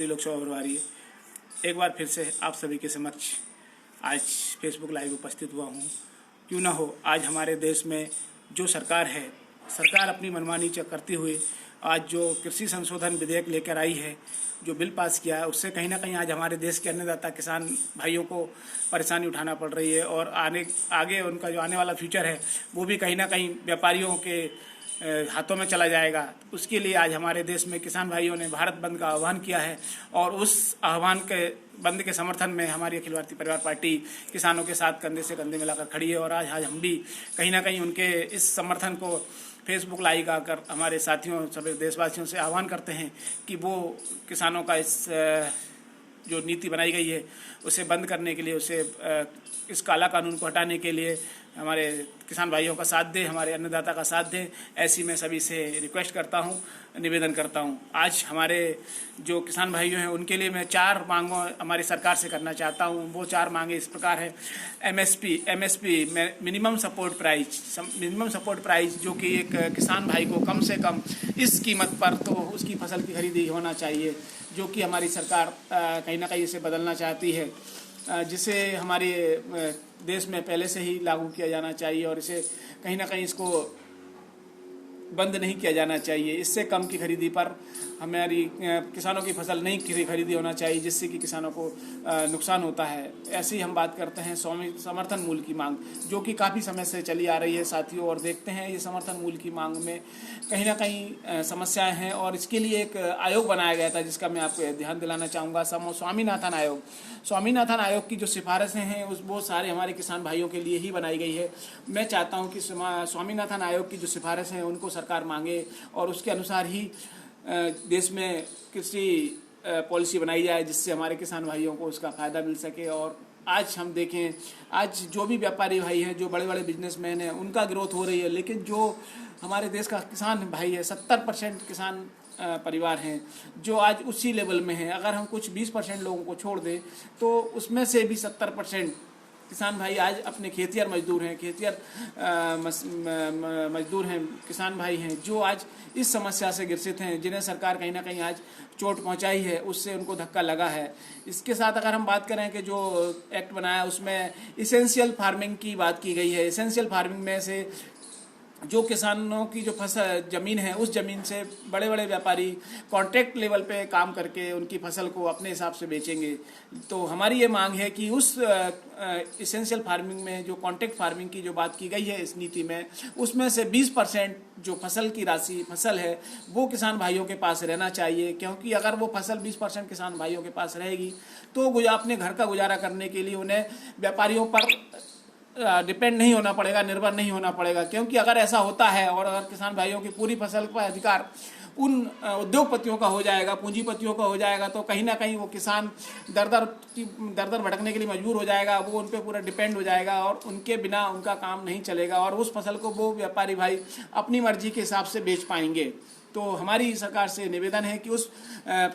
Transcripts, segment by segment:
लोकसभा प्रभारी एक बार फिर से आप सभी के समक्ष आज फेसबुक लाइव उपस्थित हुआ हूँ। क्यों ना हो, आज हमारे देश में जो सरकार है, सरकार अपनी मनमानी करती हुए आज जो कृषि संशोधन विधेयक लेकर आई है, जो बिल पास किया है, उससे कहीं ना कहीं आज हमारे देश के अन्नदाता किसान भाइयों को परेशानी उठाना पड़ रही है। और आगे उनका जो आने वाला फ्यूचर है वो भी कहीं ना कहीं व्यापारियों के हाथों में चला जाएगा। उसके लिए आज हमारे देश में किसान भाइयों ने भारत बंद का आह्वान किया है और उस आह्वान के बंद के समर्थन में हमारी अखिल भारतीय परिवार पार्टी किसानों के साथ कंधे से कंधे मिलाकर खड़ी है। और आज हम भी कहीं ना कहीं उनके इस समर्थन को फेसबुक लाइव आकर हमारे साथियों सभी देशवासियों से आह्वान करते हैं कि वो किसानों का इस जो नीति बनाई गई है उसे बंद करने के लिए, इस काला कानून को हटाने के लिए हमारे किसान भाइयों का साथ दें, हमारे अन्नदाता का साथ दें। ऐसी मैं सभी से रिक्वेस्ट करता हूं, निवेदन करता हूं। आज हमारे जो किसान भाइयों हैं उनके लिए मैं 4 मांगों हमारी सरकार से करना चाहता हूं। वो 4 मांगे इस प्रकार है। एमएसपी मिनिमम सपोर्ट प्राइस जो कि एक किसान भाई को कम से कम इस कीमत पर तो उसकी फसल की खरीदी होना चाहिए, जो कि हमारी सरकार कहीं ना कहीं इसे बदलना चाहती है, जिसे हमारे देश में पहले से ही लागू किया जाना चाहिए और इसे कहीं ना कहीं इसको बंद नहीं किया जाना चाहिए। इससे कम की खरीदी पर हमारी किसानों की फसल नहीं खरीदी होना चाहिए, जिससे कि किसानों को नुकसान होता है। ऐसे ही हम बात करते हैं समर्थन मूल्य की मांग, जो कि काफ़ी समय से चली आ रही है साथियों। और देखते हैं ये समर्थन मूल्य की मांग में कहीं ना कहीं समस्याएं हैं और इसके लिए एक आयोग बनाया गया था, जिसका मैं आपको ध्यान दिलाना चाहूँगा। स्वामीनाथन आयोग की जो सिफारिशें हैं वो सारे हमारे किसान भाइयों के लिए ही बनाई गई है। मैं चाहता हूँ कि स्वामीनाथन आयोग की जो सिफारिशें हैं उनको सरकार मांगे और उसके अनुसार ही देश में कृषि पॉलिसी बनाई जाए, जिससे हमारे किसान भाइयों को उसका फ़ायदा मिल सके। और आज हम देखें, आज जो भी व्यापारी भाई हैं, जो बड़े बड़े बिजनेसमैन हैं, उनका ग्रोथ हो रही है, लेकिन जो हमारे देश का किसान भाई है, 70% किसान परिवार हैं जो आज उसी लेवल में हैं। अगर हम कुछ 20% लोगों को छोड़ दें तो उसमें से भी 70% किसान भाई आज अपने खेतिहर मजदूर हैं, मजदूर हैं, किसान भाई हैं, जो आज इस समस्या से ग्रसित हैं, जिन्हें सरकार कहीं ना कहीं आज चोट पहुंचाई है, उससे उनको धक्का लगा है। इसके साथ अगर हम बात करें कि जो एक्ट बनाया उसमें इसेंशियल फार्मिंग की बात की गई है। इसेंशियल फार्मिंग में से जो किसानों की जो फसल ज़मीन है, उस ज़मीन से बड़े बड़े व्यापारी कॉन्ट्रैक्ट लेवल पे काम करके उनकी फसल को अपने हिसाब से बेचेंगे। तो हमारी ये मांग है कि उस इसेंशियल फार्मिंग में जो कॉन्ट्रैक्ट फार्मिंग की जो बात की गई है इस नीति में, उसमें से 20% जो फसल है वो किसान भाइयों के पास रहना चाहिए। क्योंकि अगर वो फसल 20% किसान भाइयों के पास रहेगी तो अपने घर का गुजारा करने के लिए उन्हें व्यापारियों पर डिपेंड नहीं होना पड़ेगा, निर्भर नहीं होना पड़ेगा। क्योंकि अगर ऐसा होता है और अगर किसान भाइयों की पूरी फसल का अधिकार उन उद्योगपतियों का हो जाएगा, पूंजीपतियों का हो जाएगा, तो कहीं ना कहीं वो किसान दर दर भटकने के लिए मजबूर हो जाएगा। वो उन पर पूरा डिपेंड हो जाएगा और उनके बिना उनका काम नहीं चलेगा और उस फसल को वो व्यापारी भाई अपनी मर्जी के हिसाब से बेच पाएंगे। तो हमारी सरकार से निवेदन है कि उस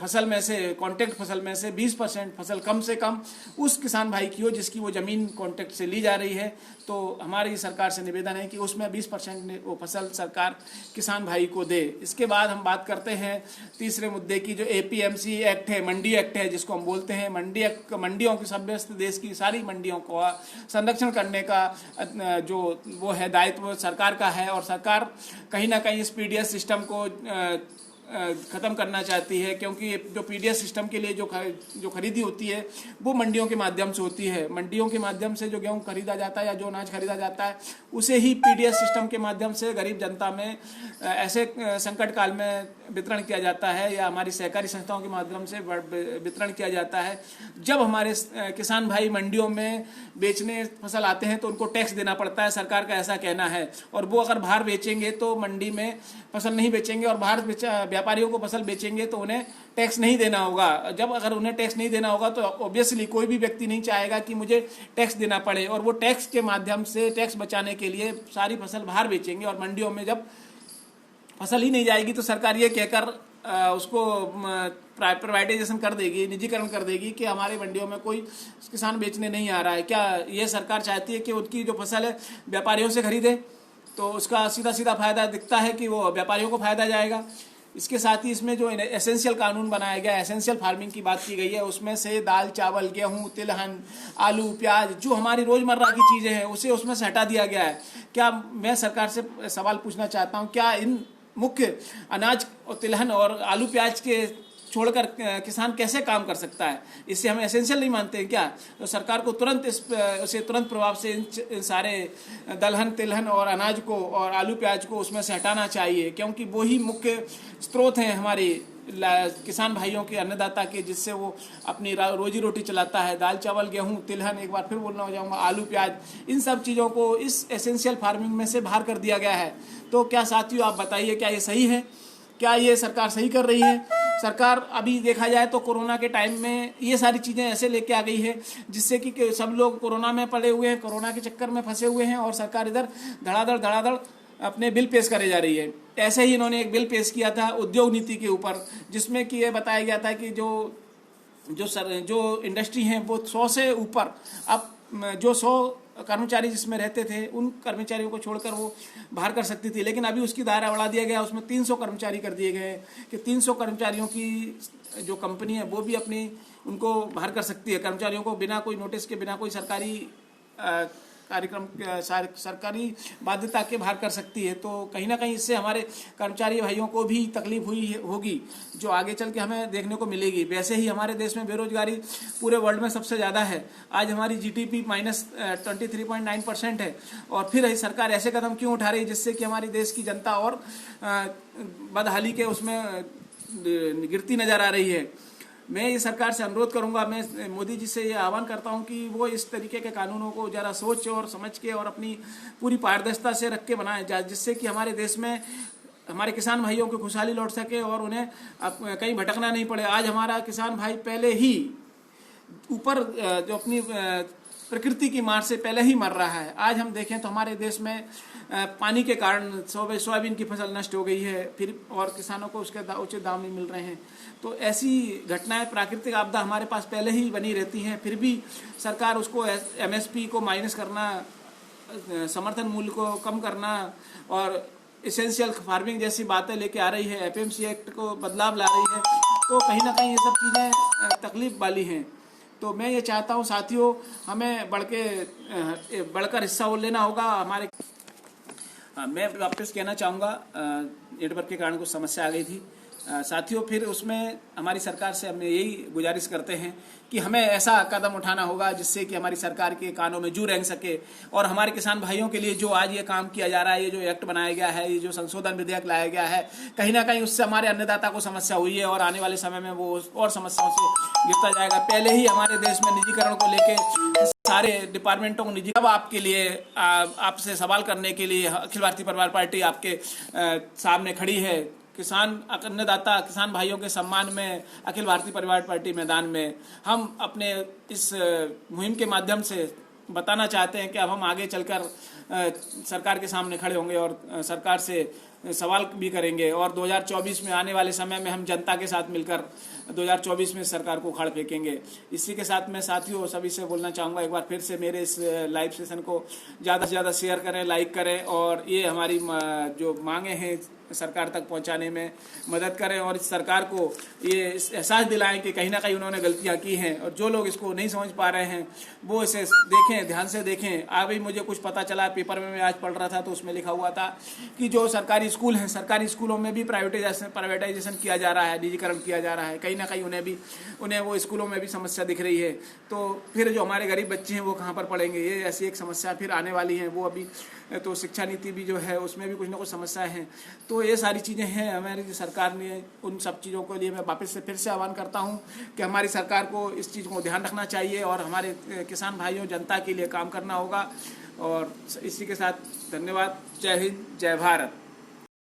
फसल में से, कॉन्ट्रैक्ट फसल में से 20% फसल कम से कम उस किसान भाई की हो जिसकी वो ज़मीन कॉन्ट्रैक्ट से ली जा रही है। तो हमारी सरकार से निवेदन है कि उसमें 20% वो फसल सरकार किसान भाई को दे। इसके बाद हम बात करते हैं तीसरे मुद्दे की, जो APMC एक्ट है, मंडी एक्ट है जिसको हम बोलते हैं। मंडियों की सभ्य देश की सारी मंडियों को संरक्षण करने का जो वो है दायित्व सरकार का है और सरकार कहीं ना कहीं इस PDS सिस्टम को ख़त्म करना चाहती है। क्योंकि जो PDS सिस्टम के लिए जो खरीदी होती है वो मंडियों के माध्यम से होती है। मंडियों के माध्यम से जो गेहूं खरीदा जाता है या जो अनाज खरीदा जाता है उसे ही PDS सिस्टम के माध्यम से गरीब जनता में ऐसे संकट काल में वितरण किया जाता है या हमारी सहकारी संस्थाओं के माध्यम से वितरण किया जाता है। जब हमारे किसान भाई मंडियों में बेचने फसल आते हैं तो उनको टैक्स देना पड़ता है, सरकार का ऐसा कहना है। और वो अगर बाहर बेचेंगे तो मंडी में फसल नहीं बेचेंगे और बाहर व्यापारियों को फसल बेचेंगे तो उन्हें टैक्स नहीं देना होगा। अगर उन्हें टैक्स नहीं देना होगा तो ऑब्वियसली कोई भी व्यक्ति नहीं चाहेगा कि मुझे टैक्स देना पड़े, और वो टैक्स के माध्यम से टैक्स बचाने के लिए सारी फसल बाहर बेचेंगे। और मंडियों में जब फसल ही नहीं जाएगी तो सरकार ये कहकर उसको प्राइवेटाइजेशन कर देगी, निजीकरण कर देगी कि हमारी मंडियों में कोई किसान बेचने नहीं आ रहा है। क्या ये सरकार चाहती है कि उनकी जो फसल है व्यापारियों से खरीदे? तो उसका सीधा फायदा दिखता है कि वो व्यापारियों को फायदा जाएगा। इसके साथ ही इसमें जो एसेंशियल कानून बनाया गया है, एसेंशियल फार्मिंग की बात की गई है, उसमें से दाल चावल गेहूं तिलहन आलू प्याज जो हमारी रोजमर्रा की चीजें हैं उसे उसमें से हटा दिया गया है। क्या मैं सरकार से सवाल पूछना चाहता हूं, क्या इन मुख्य अनाज और तिलहन और आलू प्याज के छोड़कर किसान कैसे काम कर सकता है? इससे हम एसेंशियल नहीं मानते हैं क्या? तो सरकार को तुरंत उसे तुरंत प्रभाव से इन सारे दलहन तिलहन और अनाज को और आलू प्याज को उसमें से हटाना चाहिए, क्योंकि वो ही मुख्य स्रोत हैं हमारे किसान भाइयों के, अन्नदाता के, जिससे वो अपनी रोजी रोटी चलाता है। दाल चावल गेहूं तिलहन, एक बार फिर बोलना हो जाऊंगा, आलू प्याज, इन सब चीज़ों को इस एसेंशियल फार्मिंग में से बाहर कर दिया गया है। तो क्या साथियों आप बताइए, क्या ये सही है? क्या ये सरकार सही कर रही है? सरकार अभी देखा जाए तो कोरोना के टाइम में ये सारी चीज़ें ऐसे लेके आ गई है जिससे कि सब लोग कोरोना में पड़े हुए हैं, कोरोना के चक्कर में फंसे हुए हैं, और सरकार इधर धड़ाधड़ अपने बिल पेश करे जा रही है। ऐसे ही इन्होंने एक बिल पेश किया था उद्योग नीति के ऊपर, जिसमें कि ये बताया गया था कि जो इंडस्ट्री हैं वो 100 से ऊपर, अब जो 100 कर्मचारी जिसमें रहते थे उन कर्मचारियों को छोड़कर वो बाहर कर सकती थी, लेकिन अभी उसकी दायरा बढ़ा दिया गया, उसमें 300 कर्मचारी कर दिए गए कि 300 कर्मचारियों की जो कंपनी है वो भी अपनी उनको बाहर कर सकती है, कर्मचारियों को बिना कोई नोटिस के, बिना कोई सरकारी कार्यक्रम सरकारी बाध्यता के बाहर कर सकती है। तो कहीं ना कहीं इससे हमारे कर्मचारी भाइयोयों को भी तकलीफ हुई होगी, जो आगे चल के हमें देखने को मिलेगी। वैसे ही हमारे देश में बेरोजगारी पूरे वर्ल्ड में सबसे ज़्यादा है। आज हमारी GDP -23.9% है, और फिर सरकार ऐसे कदम क्यों उठा रही है जिससे कि हमारी देश की जनता और बदहाली के उसमें गिरती नजर आ रही है। मैं ये सरकार से अनुरोध करूंगा, मैं मोदी जी से ये आह्वान करता हूं कि वो इस तरीके के कानूनों को ज़रा सोच और समझ के और अपनी पूरी पारदर्शिता से रख के बनाएं, जिससे कि हमारे देश में हमारे किसान भाइयों की खुशहाली लौट सके और उन्हें कहीं भटकना नहीं पड़े। आज हमारा किसान भाई पहले ही ऊपर जो अपनी प्रकृति की मार से पहले ही मर रहा है। आज हम देखें तो हमारे देश में पानी के कारण सोयाबीन की फसल नष्ट हो गई है, फिर और किसानों को उसके उचित दाम नहीं मिल रहे हैं। तो ऐसी घटनाएं, प्राकृतिक आपदा हमारे पास पहले ही बनी रहती हैं, फिर भी सरकार उसको MSP को माइनस करना, समर्थन मूल्य को कम करना और एसेंशियल फार्मिंग जैसी बातें लेके आ रही है, FMC एक्ट को बदलाव ला रही है। तो कहीं ना कहीं ये सब चीज़ें तकलीफ वाली हैं। तो मैं ये चाहता हूँ साथियों, हमें बढ़कर हिस्सा लेना होगा हमारे। मैं वापस कहना चाहूँगा, नेटवर्क के कारण कुछ समस्या आ गई थी साथियों। फिर उसमें हमारी सरकार से हम यही गुजारिश करते हैं कि हमें ऐसा कदम उठाना होगा जिससे कि हमारी सरकार के कानों में जू रेंग सके, और हमारे किसान भाइयों के लिए जो आज ये काम किया जा रहा है, ये जो एक्ट बनाया गया है, ये जो संशोधन विधेयक लाया गया है, कहीं ना कहीं उससे हमारे अन्नदाता को समस्या हुई है और आने वाले समय में वो और समस्याओं से गिरता जाएगा। पहले ही हमारे देश में निजीकरण को लेके सारे डिपार्टमेंटों को निजी, अब आपके लिए आपसे सवाल करने के लिए अखिल भारतीय परिवार पार्टी आपके सामने खड़ी है। किसान अन्नदाता किसान भाइयों के सम्मान में अखिल भारतीय परिवार पार्टी मैदान में हम अपने इस मुहिम के माध्यम से बताना चाहते हैं कि अब हम आगे चलकर सरकार के सामने खड़े होंगे और सरकार से सवाल भी करेंगे, और 2024 में आने वाले समय में हम जनता के साथ मिलकर 2024 में सरकार को उखाड़ फेंकेंगे। इसी के साथ मैं साथियों सभी से बोलना चाहूँगा, एक बार फिर से मेरे इस लाइव सेशन को ज़्यादा से ज़्यादा शेयर करें, लाइक करें, और ये हमारी जो मांगे हैं सरकार तक पहुंचाने में मदद करें, और इस सरकार को ये एहसास दिलाएं कि कहीं ना कहीं उन्होंने गलतियां की हैं, और जो लोग इसको नहीं समझ पा रहे हैं वो इसे देखें, ध्यान से देखें। अभी मुझे कुछ पता चला, पेपर में मैं आज पढ़ रहा था तो उसमें लिखा हुआ था कि जो सरकारी स्कूल हैं, सरकारी स्कूलों में भी प्राइवेटाइजेशन किया जा रहा है, निजीकरण किया जा रहा है। कहीं ना कहीं उन्हें वो स्कूलों में भी समस्या दिख रही है। तो फिर जो हमारे गरीब बच्चे हैं वो कहाँ पर पढ़ेंगे, ये ऐसी एक समस्या फिर आने वाली है। वो अभी तो शिक्षा नीति भी जो है उसमें भी कुछ ना कुछ समस्या है। तो ये सारी चीज़ें हैं हमारी सरकार ने, उन सब चीज़ों के लिए मैं वापस से फिर से आह्वान करता हूं कि हमारी सरकार को इस चीज़ को ध्यान रखना चाहिए और हमारे किसान भाइयों जनता के लिए काम करना होगा। और इसी के साथ धन्यवाद। जय हिंद, जय भारत।